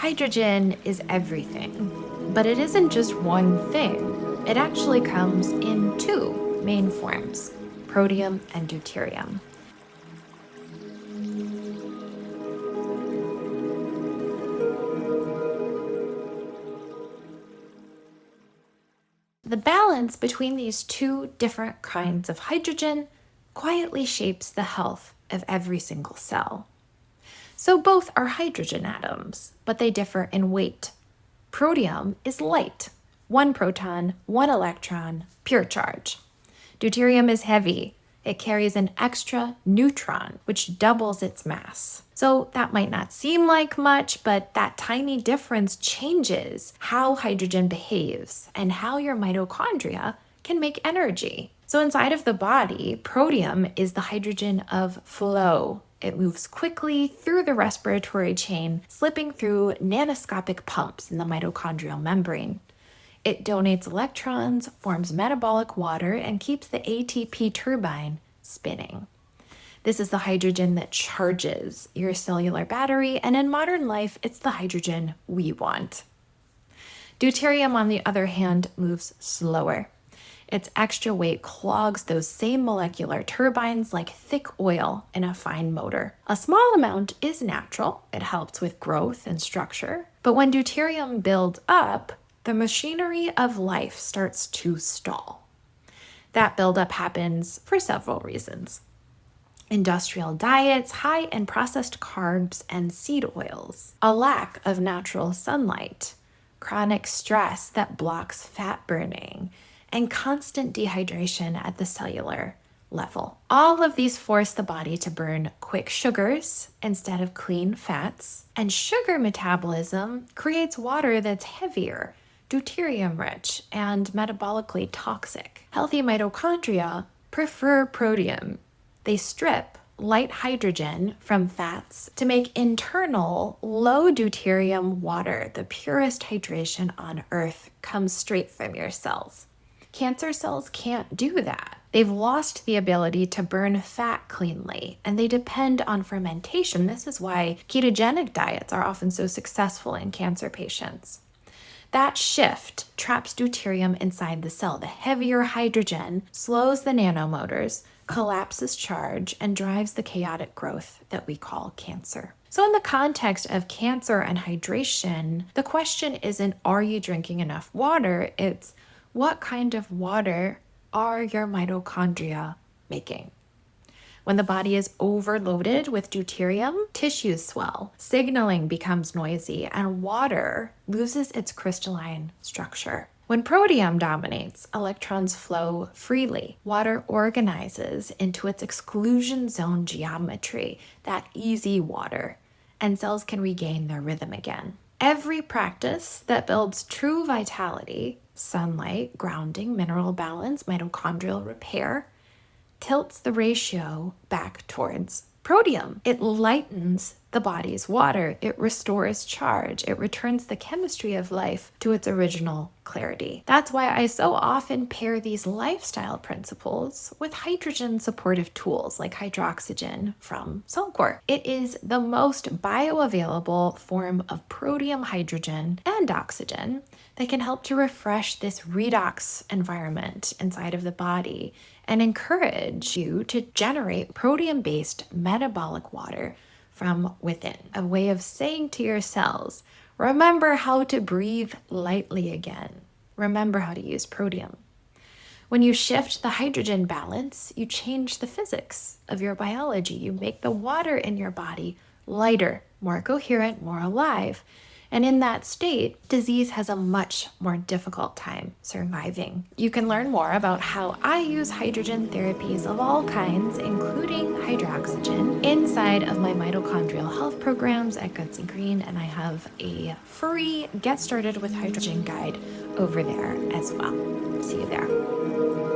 Hydrogen is everything, but it isn't just one thing. It actually comes in two main forms, protium and deuterium. The balance between these two different kinds of hydrogen quietly shapes the health of every single cell. So both are hydrogen atoms, but they differ in weight. Protium is light, 1 proton, 1 electron, pure charge. Deuterium is heavy. It carries an extra neutron, which doubles its mass. So that might not seem like much, but that tiny difference changes how hydrogen behaves and how your mitochondria can make energy. So inside of the body, protium is the hydrogen of flow. It moves quickly through the respiratory chain, slipping through nanoscopic pumps in the mitochondrial membrane. It donates electrons, forms metabolic water, and keeps the ATP turbine spinning. This is the hydrogen that charges your cellular battery, and in modern life, it's the hydrogen we want. Deuterium, on the other hand, moves slower. Its extra weight clogs those same molecular turbines like thick oil in a fine motor. A small amount is natural. It helps with growth and structure. But when deuterium builds up, the machinery of life starts to stall. That buildup happens for several reasons. Industrial diets, high in processed carbs and seed oils, a lack of natural sunlight, chronic stress that blocks fat burning, and constant dehydration at the cellular level. All of these force the body to burn quick sugars instead of clean fats, and sugar metabolism creates water that's heavier, deuterium-rich, and metabolically toxic. Healthy mitochondria prefer protium. They strip light hydrogen from fats to make internal, low deuterium water. The purest hydration on Earth comes straight from your cells. Cancer cells can't do that. They've lost the ability to burn fat cleanly, and they depend on fermentation. This is why ketogenic diets are often so successful in cancer patients. That shift traps deuterium inside the cell. The heavier hydrogen slows the nanomotors, collapses charge, and drives the chaotic growth that we call cancer. So in the context of cancer and hydration, the question isn't, are you drinking enough water? It's, what kind of water are your mitochondria making? When the body is overloaded with deuterium, tissues swell, signaling becomes noisy, and water loses its crystalline structure. When protium dominates, electrons flow freely. Water organizes into its exclusion zone geometry, that easy water, and cells can regain their rhythm again. Every practice that builds true vitality, sunlight, grounding, mineral balance, mitochondrial repair, tilts the ratio back towards protium. It lightens the body's water. It restores charge. It returns the chemistry of life to its original clarity. That's why I so often pair these lifestyle principles with hydrogen supportive tools like HydrOxygen from Cellcore. It is the most bioavailable form of protium, hydrogen, and oxygen that can help to refresh this redox environment inside of the body and encourage you to generate protium-based metabolic water from within. A way of saying to your cells, remember how to breathe lightly again. Remember how to use protium. When you shift the hydrogen balance, you change the physics of your biology. You make the water in your body lighter, more coherent, more alive. And in that state, disease has a much more difficult time surviving. You can learn more about how I use hydrogen therapies of all kinds, including HydrOxygen, inside of my mitochondrial health programs at Guts and Green, and I have a free Get Started with Hydrogen guide over there as well. See you there.